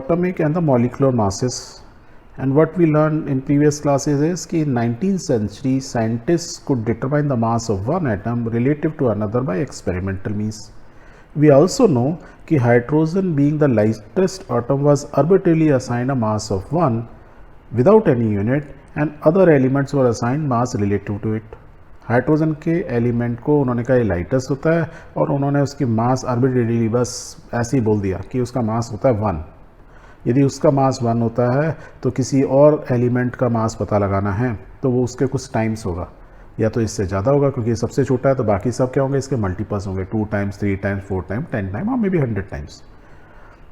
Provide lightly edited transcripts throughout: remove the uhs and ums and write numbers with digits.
atomic and the molecular masses. And what we learned in previous classes is कि in 19th century scientists could determine the mass of one atom relative to another by experimental means. We also know कि hydrogen being the lightest atom was arbitrarily assigned a mass of 1 without any unit and other elements were assigned mass relative to it. Hydrogen के element को उन्होंने कहा ये lightest होता है और उन्होंने उसकी मास आर्बिट्रेरीली बस ऐसे ही बोल दिया कि उसका मास होता है 1. यदि उसका मास 1 होता है तो किसी और एलिमेंट का मास पता लगाना है तो वो उसके कुछ टाइम्स होगा, या तो इससे ज़्यादा होगा क्योंकि ये सबसे छोटा है, तो बाकी सब क्या होंगे, इसके मल्टीपल्स होंगे, 2 टाइम्स 3 टाइम्स 4 टाइम्स 10 टाइम और may be 100 times.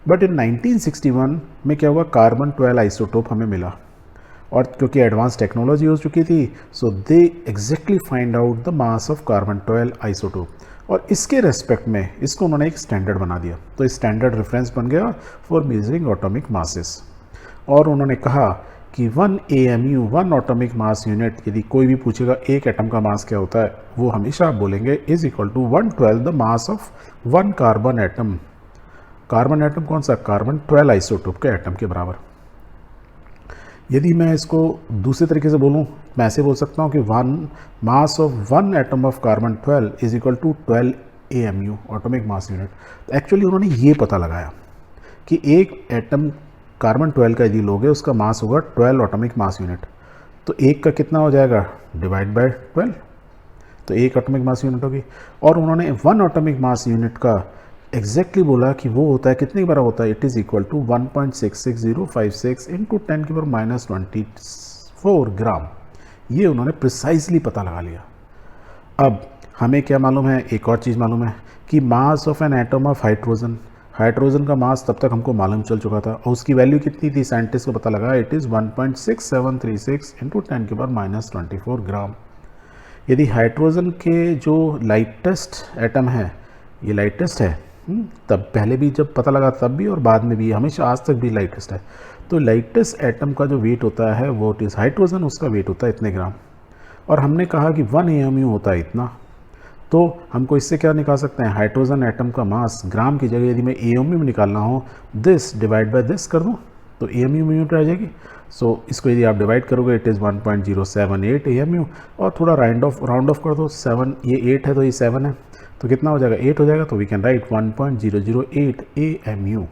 But in 1961 में क्या हुआ, कार्बन 12 आइसोटोप हमें मिला और क्योंकि एडवांस टेक्नोलॉजी हो चुकी थी so they exactly find out the mass of carbon 12 isotope और इसके रेस्पेक्ट में इसको उन्होंने एक स्टैंडर्ड बना दिया. तो स्टैंडर्ड रेफरेंस बन गया फॉर मेजरिंग एटॉमिक मासेस और उन्होंने कहा कि 1 AMU 1 एटॉमिक मास यूनिट, यदि कोई भी पूछेगा एक एटम का मास क्या होता है, वो हमेशा आप बोलेंगे is equal to 1/12 the mass of 1 carbon atom. Carbon atom कौन सा, कार्बन 12 आइसोटोप के एटम के बराबर. यदि मैं इसको दूसरे तरीके से बोलूँ, मैं ऐसे बोल सकता हूँ कि 1 mass of 1 atom of carbon 12 is equal to 12 AMU atomic mass unit. तो एक्चुअली उन्होंने ये पता लगाया कि एक एटम कार्बन 12 का यदि लोगे उसका मास होगा 12 एटॉमिक मास यूनिट. तो एक का कितना हो जाएगा, डिवाइड बाय 12, तो एक एटॉमिक मास यूनिट होगी. और उन्होंने 1 एटॉमिक मास यूनिट का एग्जैक्टली बोला कि वो होता है कितने बार होता है, it is equal to 1.66056 into 10 की पावर -24 ग्राम. ये उन्होंने प्रिसाइजली पता लगा लिया. अब हमें क्या मालूम है, एक और चीज़ मालूम है कि मास of an atom of hydrogen, hydrogen का मास तब तक हमको मालूम चल चुका था और उसकी वैल्यू कितनी थी, साइंटिस्ट को पता लगा, इट इज़ 1.6736 इंटू 10 की पावर -24 ग्राम. यदि हाइड्रोजन के जो लाइटेस्ट एटम है, ये लाइटेस्ट है, तब पहले भी जब पता लगा तब भी और बाद में भी, हमेशा आज तक भी लाइटेस्ट है. तो लाइटेस्ट एटम का जो वेट होता है वो इट इज़ हाइड्रोजन, उसका वेट होता है इतने ग्राम. और हमने कहा कि 1 AMU होता है इतना, तो हमको इससे क्या निकाल सकते हैं, हाइड्रोजन एटम का मास ग्राम की जगह यदि मैं AMU में निकालना हो, दिस डिवाइड बाय दिस कर दूँ तो AMU में यूनिट रह जाएगी. सो इसको यदि आप डिवाइड करोगे इट इज़ 1.078 AMU और थोड़ा राउंड ऑफ कर दो, 7 ये 8 है तो ये 7 है तो कितना हो जाएगा, 8 हो जाएगा. तो वी कैन राइट 1.008 AMU.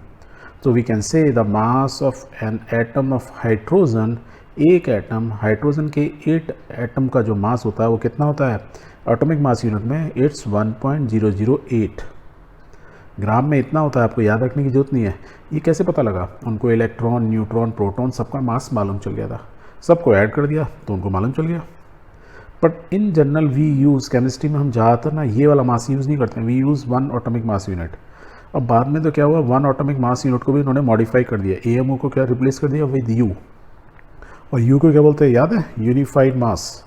तो we can say the mass of an atom of hydrogen, एक एटम हाइड्रोजन के 8 एटम का जो मास होता है वो कितना होता है एटॉमिक मास यूनिट में, इट्स 1.008 ग्राम में इतना होता है. आपको याद रखने की जरूरत नहीं है. ये कैसे पता लगा, उनको इलेक्ट्रॉन न्यूट्रॉन प्रोटॉन सबका मास मालूम चल गया था, सबको ऐड कर दिया तो उनको मालूम चल गया. But in general we use chemistry में हम ज़्यादातर ना ये वाला मास यूज़ नहीं करते हैं, we use 1 atomic mass unit. अब बाद में तो क्या हुआ, 1 एटॉमिक मास यूनिट को भी इन्होंने मॉडिफाई कर दिया, AMU को क्या रिप्लेस कर दिया विद U, और U को क्या बोलते हैं, याद है, यूनिफाइड मास.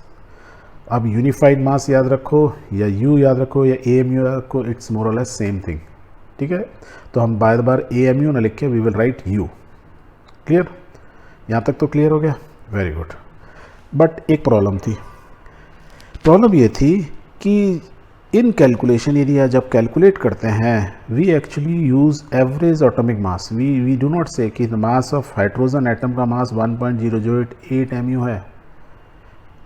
अब यूनिफाइड मास याद रखो या U याद रखो या AMU याद रखो, इट्स मोर और लेस सेम थिंग. ठीक है, तो हम बार बार AMU ना लिख के we will write U. Clear, यहाँ तक तो क्लियर हो गया, वेरी गुड. बट एक प्रॉब्लम थी, प्रॉब्लम ये थी कि इन कैलकुलेशन यदि जब कैलकुलेट करते हैं we actually use average atomic mass. We do not say कि the mass of hydrogen atom का मास 1.008 AMU है.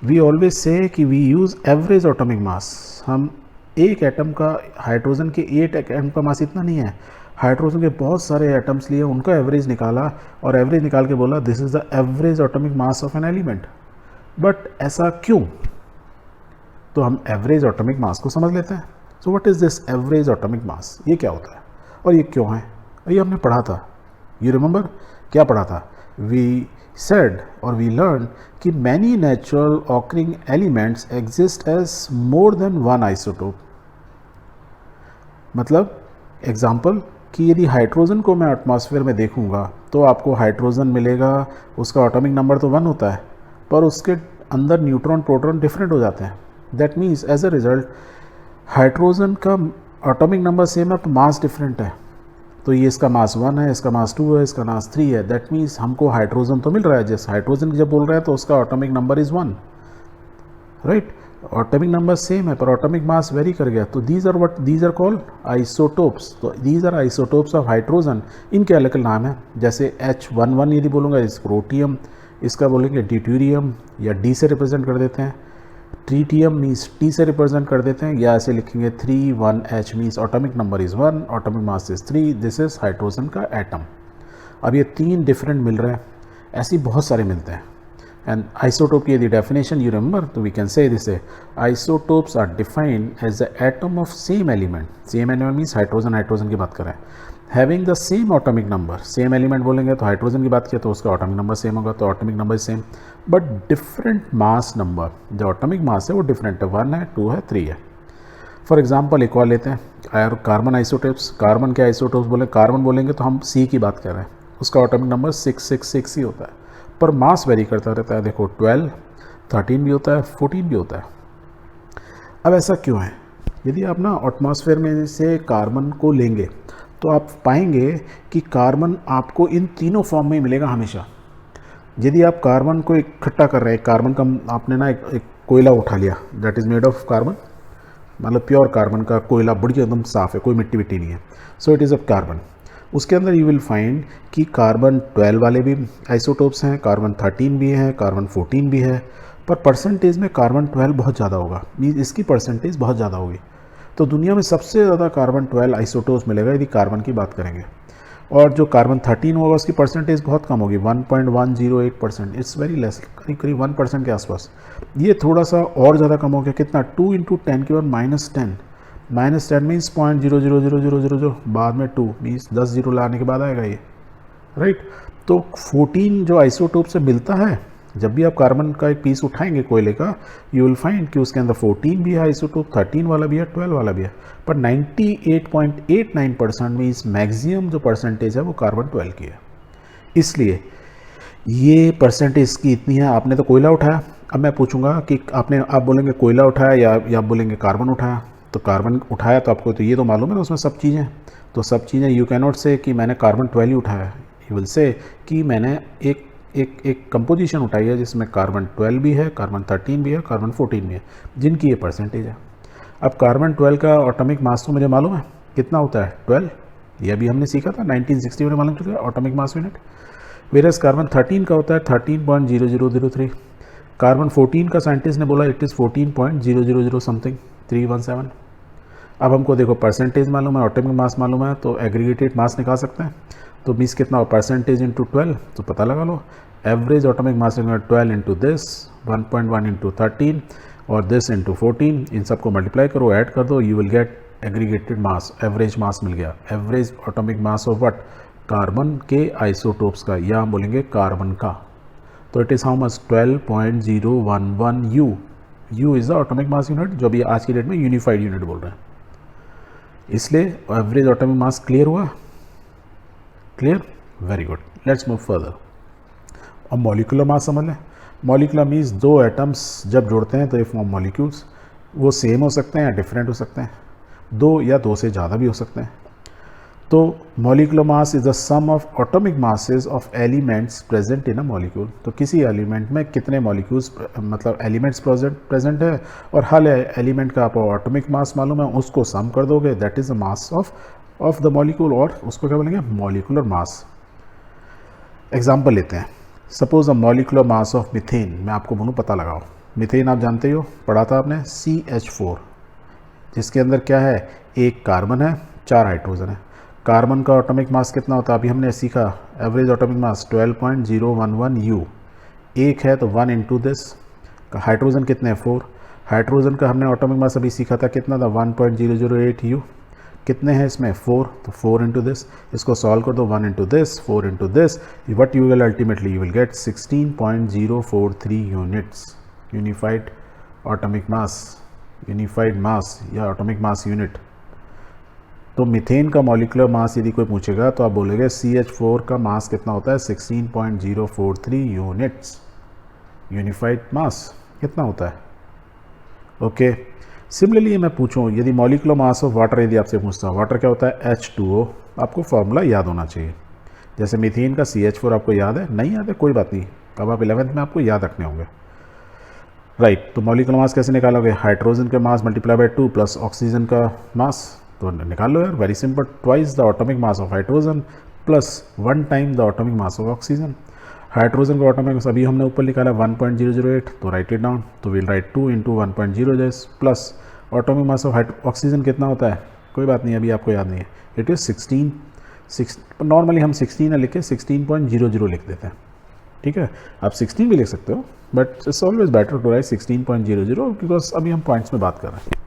वी ऑलवेज से कि we use average atomic mass. हम एक एटम का, हाइड्रोजन के 8 एटम का मास इतना नहीं है, हाइड्रोजन के बहुत सारे एटम्स लिए उनका एवरेज निकाला और एवरेज निकाल के बोला this is the average atomic mass of an element. But ऐसा क्यों, तो हम एवरेज एटॉमिक मास को समझ लेते हैं. So what is this average atomic मास, ये क्या होता है और ये क्यों है, ये हमने पढ़ा था. यू रिमेंबर क्या पढ़ा था, we said or we learned कि many natural occurring elements exist as more than one isotope. मतलब एग्जाम्पल कि यदि हाइड्रोजन को मैं एटमॉस्फेयर में देखूंगा तो आपको हाइड्रोजन मिलेगा, उसका एटॉमिक नंबर तो 1 होता है पर उसके अंदर न्यूट्रॉन प्रोटॉन डिफरेंट हो जाते हैं. That means as a result hydrogen का एटॉमिक नंबर सेम है पर मास डिफरेंट है. तो ये इसका मास 1 है, इसका मास 2 है, इसका मास 3 है. दैट मीन्स हमको हाइड्रोजन तो मिल रहा है, जैसे हाइड्रोजन जब बोल रहे हैं तो उसका atomic number is 1, right. Atomic number same है पर एटॉमिक मास वेरी कर गया, तो दीज आर कॉल्ड आइसोटोप्स। तो these are isotopes of hydrogen, इनके अलग अलग नाम है। जैसे H11 यदि बोलूँगा इस प्रोटियम, इसका बोलेंगे ड्यूटेरियम, या डी से रिप्रेजेंट कर देते हैं। ट्रीटियम मीन्स टी से रिप्रेजेंट कर देते हैं, या ऐसे लिखेंगे 31H means atomic number is 1, atomic mass is 3, this is hydrogen का एटम। अब ये 3 डिफरेंट मिल रहे हैं, ऐसे बहुत सारे मिलते हैं। एंड आइसोटोप की यदि डेफिनेशन यू रिमेंबर, तो we can say this, isotopes are defined as the atom of same element. Same element means hydrogen की बात करें, having the same atomic number. Same element बोलेंगे तो हाइड्रोजन की बात किया तो उसका एटॉमिक नंबर सेम होगा, तो atomic number same but different mass number. जो एटॉमिक मास है वो डिफरेंट है, 1 है, 2 है, 3 है। फॉर एग्जाम्पल एक और लेते हैं, कार्बन आइसोटोप्स। कार्बन के आइसोटोप्स बोले, कार्बन बोलेंगे तो हम C की बात कर रहे हैं, उसका एटॉमिक नंबर 666 ही होता है, पर मास वेरी करता रहता है। देखो 12, 13 भी होता है, 14 भी होता है। अब ऐसा क्यों है? यदि आप ना एटमॉस्फेयर में से कार्बन को लेंगे तो आप पाएंगे कि कार्बन आपको इन तीनों फॉर्म में मिलेगा हमेशा। यदि आप कार्बन को इकट्ठा कर रहे हैं, कार्बन का आपने ना एक कोयला उठा लिया, that is made of carbon, मतलब प्योर कार्बन का कोयला बढ़िया एकदम साफ़ है, कोई मिट्टी विट्टी नहीं है, so it is a carbon. उसके अंदर यू विल फाइंड कि कार्बन 12 वाले भी आइसोटोप्स हैं, कार्बन 13 भी हैं, कार्बन 14 भी है, पर परसेंटेज में कार्बन 12 बहुत ज़्यादा होगा, मीन्स इसकी परसेंटेज बहुत ज़्यादा होगी। तो दुनिया में सबसे ज़्यादा कार्बन 12 आइसोटोप्स मिलेगा यदि कार्बन की बात करेंगे, और जो कार्बन 13 होगा उसकी परसेंटेज बहुत कम होगी, 1.108%, इट्स वेरी लेस, करीब करीब 1% के आसपास। ये थोड़ा सा और ज़्यादा कम हो गया, कितना, 2 × 10⁻⁻⁻, -10 मीन्स 0.00000, बाद में 2 मीन्स 10 जीरो लाने के बाद आएगा ये, राइट। तो 14 जो आइसोटोप से मिलता है, जब भी आप कार्बन का एक पीस उठाएंगे कोयले का, यू विल फाइंड कि उसके अंदर 14 भी है आइसोटोप, 13 वाला भी है, 12 वाला भी है, पर 98.89% मीन्स मैक्सिमम जो परसेंटेज है वो कार्बन 12 की है। इसलिए ये परसेंटेज की इतनी है। आपने तो कोयला उठाया, अब मैं पूछूंगा कि आप बोलेंगे कोयला उठाया या आप बोलेंगे कार्बन उठाया। तो कार्बन उठाया तो आपको तो ये तो मालूम है ना उसमें सब चीज़ें, तो सब चीज़ें यू कैन नॉट से कि मैंने कार्बन 12 ही उठाया, यू विल से कि मैंने एक कंपोजिशन उठाई है जिसमें कार्बन 12 भी है, कार्बन 13 भी है, कार्बन 14 भी है, जिनकी ये परसेंटेज है। अब कार्बन 12 का एटॉमिक मास तो मुझे मालूम है कितना होता है, 12, ये अभी हमने सीखा था 1960 में मालूम चुका है atomic mass unit. Versus carbon 13 का होता है 13.0003। कार्बन 14 का साइंटिस्ट ने बोला इट इज़ 14.000 समथिंग 317। अब हमको देखो परसेंटेज मालूम है, एटॉमिक मास मालूम है, तो एग्रीगेटेड मास निकाल सकते हैं। तो मीन्स कितना हो, परसेंटेज इंटू 12, तो पता लगा लो। Average atomic mass 12 into this, 1.1 into 13 और दिस इंटू 14, इन सबको मल्टीप्लाई करो, ऐड कर दो, you will get aggregated mass, average mass मिल गया। Average atomic mass of what, carbon के आइसोटोप्स का, या हम बोलेंगे कार्बन का। तो it is how much, 12.011 U। U is the atomic mass unit, जो भी आज की डेट में यूनिफाइड यूनिट बोल रहे हैं। इसलिए एवरेज एटॉमिक मास क्लियर हुआ, clear, very good. Let's move further. अब मॉलिक्यूलर मास समझ लें। मॉलिक्यूलर मीन्स दो एटम्स जब जुड़ते हैं तो ये फॉर्म मॉलिक्यूल्स। वो सेम हो सकते हैं या डिफरेंट हो सकते हैं, दो या दो से ज़्यादा भी हो सकते हैं। तो molecular mass is the sum of atomic masses of elements present in a molecule. तो किसी एलिमेंट में कितने मॉलिक्यूल्स मतलब एलिमेंट्स प्रेजेंट है, और हर एलिमेंट का आपको एटॉमिक मास मालूम है, उसको सम कर दोगे, that is the mass of the molecule, और उसको क्या बोलेंगे, मॉलिक्यूलर मास। एग्जाम्पल लेते हैं, suppose a molecular mass of methane. मैं आपको बोलूँ पता लगाओ, मीथेन आप जानते हो, पढ़ा था आपने, CH4, जिसके अंदर क्या है, एक कार्बन है, 4 हाइड्रोजन है। कार्बन का एटॉमिक मास कितना होता है, अभी हमने सीखा, एवरेज एटॉमिक मास 12.011 U। एक है तो 1 इंटू दिस, हाइड्रोजन कितने हैं, 4। हाइड्रोजन का हमने एटॉमिक मास अभी सीखा था कितना था, 1.008 U। कितने हैं इसमें, 4, तो 4 इंटू दिस, इसको सॉल्व कर दो, 1 into this, 4 into this, what you will ultimately you will get 16.043 units, unified atomic mass, unified mass या एटॉमिक मास यूनिट। तो मीथेन का मॉलिक्यूलर मास यदि कोई पूछेगा तो आप बोलेंगे CH4 का मास कितना होता है, 16.043 यूनिट्स, यूनिफाइड मास कितना होता है, ओके। सिमिलरली मैं पूछूं, यदि मॉलिक्यूलर मास ऑफ वाटर यदि आपसे पूछता हूँ, वाटर क्या होता है, H2O, आपको फॉर्मूला याद होना चाहिए। जैसे मीथेन का CH4 आपको याद है, नहीं याद है कोई बात नहीं, अब आप 11th में आपको याद रखने होंगे। राइट। तो मॉलिक्यूलर मास कैसे निकालोगे? हाइड्रोजन का मास मल्टीप्लाई बाय 2 प्लस ऑक्सीजन का मास, तो निकाल लो यार, very simple, twice the atomic mass of hydrogen plus 1 time the atomic mass of oxygen. Hydrogen का एटॉमिक मास अभी हमने ऊपर निकाला 1.008, तो राइट इट डाउन, तो will write 2 into 1.0 plus atomic mass of oxygen कितना होता है, कोई बात नहीं, अभी आपको याद नहीं है, इट इज़ 16, नॉर्मली हम 16 लिख के 16.00 लिख देते हैं, ठीक है। आप 16 भी लिख सकते हो, but it's always better to write 16.00 because अभी हम पॉइंट्स में बात कर रहे हैं।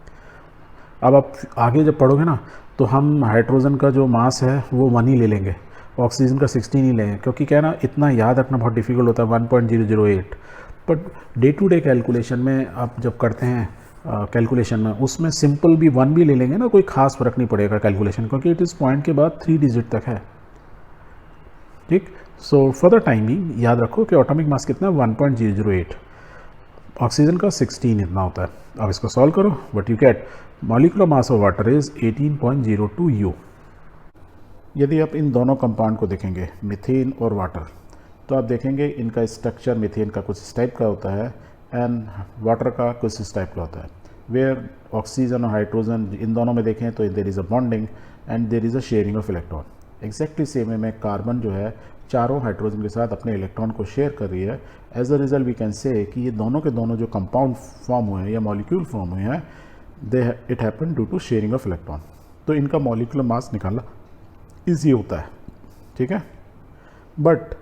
अब आप आगे जब पढ़ोगे ना, तो हम हाइड्रोजन का जो मास है वो 1 ही ले लेंगे, ऑक्सीजन का 16 ही लेंगे, क्योंकि क्या है ना, इतना याद रखना बहुत डिफिकल्ट होता है 1.008, but day to day calculation में आप जब करते हैं कैलकुलेशन में, उसमें सिंपल भी 1 भी ले लेंगे ना, कोई खास फर्क नहीं पड़ेगा कैलकुलेशन, क्योंकि इट इज़ पॉइंट के बाद 3 डिजिट तक है, ठीक। सो फॉर द टाइमिंग याद रखो कि एटॉमिक मास कितना है 1.008, ऑक्सीजन का 16 इतना होता है। अब इसको सॉल्व करो, what you get, molecular mass of water is 18.02 U। यदि आप इन दोनों कंपाउंड को देखेंगे, मीथेन और वाटर, तो आप देखेंगे इनका स्ट्रक्चर मीथेन का कुछ इस टाइप का होता है एंड वाटर का कुछ इस टाइप का होता है, वेयर ऑक्सीजन और हाइड्रोजन इन दोनों में देखें तो there is a bonding and there is a sharing of electron. Exactly same way में कार्बन जो है चारों हाइड्रोजन के साथ अपने इलेक्ट्रॉन को शेयर कर रही है। As a result we can say कि ये दोनों के दोनों जो कंपाउंड फॉर्म हुए हैं या मॉलिक्यूल फॉर्म हुए हैं, it happen due to sharing of electron. तो इनका मॉलिक्यूलर मास निकालना ईजी होता है, ठीक है। बट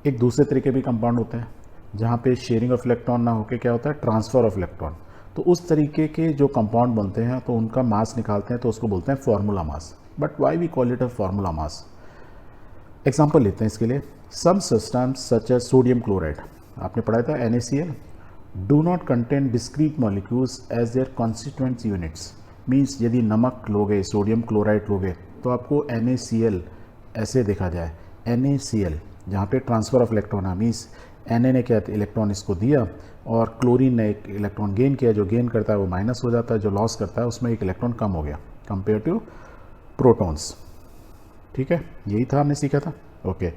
एक दूसरे तरीके भी कंपाउंड होते हैं जहाँ पे शेयरिंग ऑफ इलेक्ट्रॉन ना होके क्या होता है, ट्रांसफ़र ऑफ इलेक्ट्रॉन। तो उस तरीके के जो कंपाउंड बनते हैं तो उनका मास निकालते हैं, तो उसको बोलते हैं formula mass. But why we call it a formula mass? Example लेते हैं इसके लिए, some substance such as sodium chloride, आपने पढ़ा था NaCl, do not contain discrete molecules as their constituents units. Means यदि नमक लोगे, सोडियम क्लोराइड लोगे, तो आपको NaCl ऐसे देखा जाए, NaCl जहाँ पे ट्रांसफ़र ऑफ इलेक्ट्रॉन है, मीन्स Na ने क्या इलेक्ट्रॉन इसको दिया और क्लोरीन ने एक इलेक्ट्रॉन गेन किया, जो गेन करता है वो माइनस हो जाता है, जो लॉस करता है उसमें एक इलेक्ट्रॉन कम हो गया कंपेयर टू प्रोटॉन्स, ठीक है। यही था हमने सीखा था, ओके।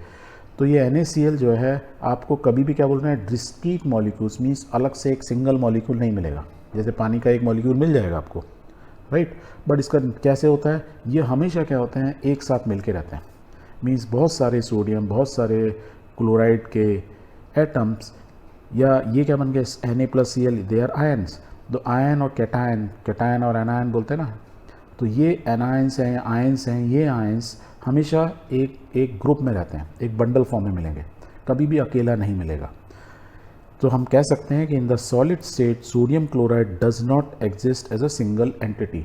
तो ये NaCl जो है आपको कभी भी क्या बोल रहे हैं, डिस्क्रीट मॉलिक्यूल्स, मीन्स अलग से एक सिंगल मॉलिक्यूल नहीं मिलेगा। जैसे पानी का एक मॉलिक्यूल मिल जाएगा आपको, राइट, बट इसका कैसे होता है, ये हमेशा क्या होते हैं, एक साथ मिलके रहते हैं। मीन्स बहुत सारे सोडियम, बहुत सारे क्लोराइड के एटम्स, या ये क्या बन गए Na+Cl, दे आर आयन्स। तो आयन और कैटायन, कैटायन और एनायन बोलते हैं ना, तो ये एनायंस हैं, आयन्स हैं, ये आयन्स हमेशा एक ग्रुप में रहते हैं, एक बंडल फॉर्म में मिलेंगे, कभी भी अकेला नहीं मिलेगा। तो हम कह सकते हैं कि in the solid state sodium chloride does not exist as a single entity.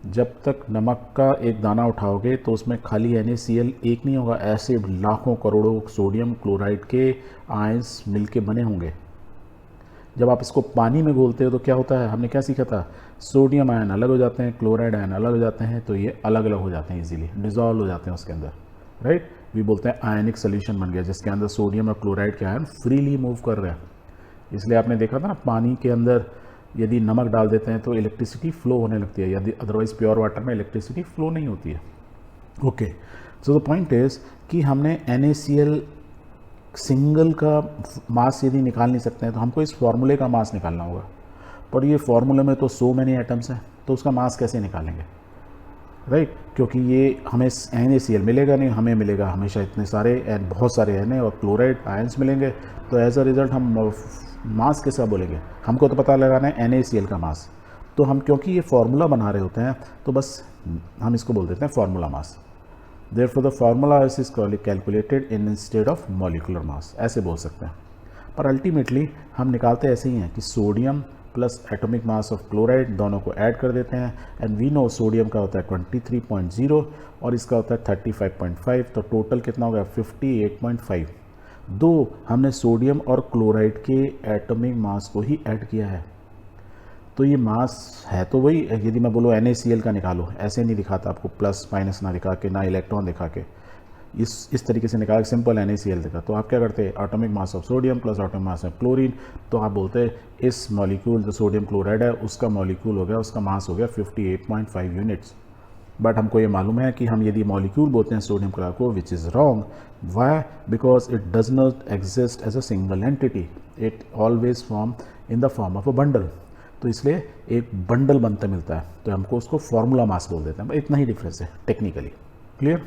जब तक नमक का एक दाना उठाओगे तो उसमें खाली NaCl एक नहीं होगा, ऐसे लाखों करोड़ों सोडियम क्लोराइड के आयंस मिलके बने होंगे। जब आप इसको पानी में घोलते हो तो क्या होता है, हमने क्या सीखा था, सोडियम आयन अलग हो जाते हैं, क्लोराइड आयन अलग हो जाते हैं, तो ये अलग अलग हो जाते हैं, इजीली डिजॉल्व हो जाते हैं उसके अंदर, राइट। वी बोलते हैं आयनिक सोल्यूशन बन गया, जिसके अंदर सोडियम और क्लोराइड के आयन फ्रीली मूव कर रहे हैं। इसलिए आपने देखा था ना, पानी के अंदर यदि नमक डाल देते हैं तो इलेक्ट्रिसिटी फ्लो होने लगती है, यदि अदरवाइज प्योर वाटर में इलेक्ट्रिसिटी फ्लो नहीं होती है, okay. So the point is कि हमने NaCl सिंगल का मास यदि निकाल नहीं सकते हैं तो हमको इस फार्मूले का मास निकालना होगा, पर ये फार्मूले में तो सो मैनी एटम्स हैं, तो उसका मास कैसे निकालेंगे, राइट, क्योंकि ये हमें NaCl मिलेगा नहीं, हमें मिलेगा हमेशा इतने सारे एंड बहुत सारे Na और क्लोराइड आयंस मिलेंगे, तो एज अ रिजल्ट हम मास कैसा बोलेंगे, हमको तो पता लगाना है NaCl का मास। तो हम क्योंकि ये फार्मूला बना रहे होते हैं तो बस हम इसको बोल देते हैं formula mass. Therefore the formula is calculated instead of molecular mass, ऐसे बोल सकते हैं। पर अल्टीमेटली हम निकालते ऐसे ही हैं कि sodium plus atomic mass of chloride दोनों को ऐड कर देते हैं, एंड वी नो सोडियम का होता है 23.0 और इसका होता है 35.5, तो टोटल कितना हो गया 58.5। दो हमने सोडियम और क्लोराइड के एटॉमिक मास को ही ऐड किया है, तो ये मास है तो वही। यदि मैं बोलूँ NaCl का निकालो, ऐसे नहीं दिखाता आपको, प्लस माइनस ना दिखा के, ना इलेक्ट्रॉन दिखा के, इस तरीके से निकाल सिंपल NaCl दिखा। तो आप क्या करते हैं, atomic mass of sodium plus atomic mass of chlorine, तो आप बोलते हैं इस मॉलिक्यूल जो सोडियम क्लोराइड है उसका मॉलिक्यूल हो गया, उसका मास हो गया 58.5 यूनिट्स। बट हमको ये मालूम है कि हम यदि मॉलिक्यूल बोलते हैं सोडियम क्लोराइड को, which is wrong. Why? Because it does not exist as a single entity, it always form in the form of a bundle. तो इसलिए एक बंडल बनता मिलता है, तो हमको उसको फॉर्मूला मास बोल देते हैं. इतना ही डिफरेंस है टेक्निकली. क्लियर?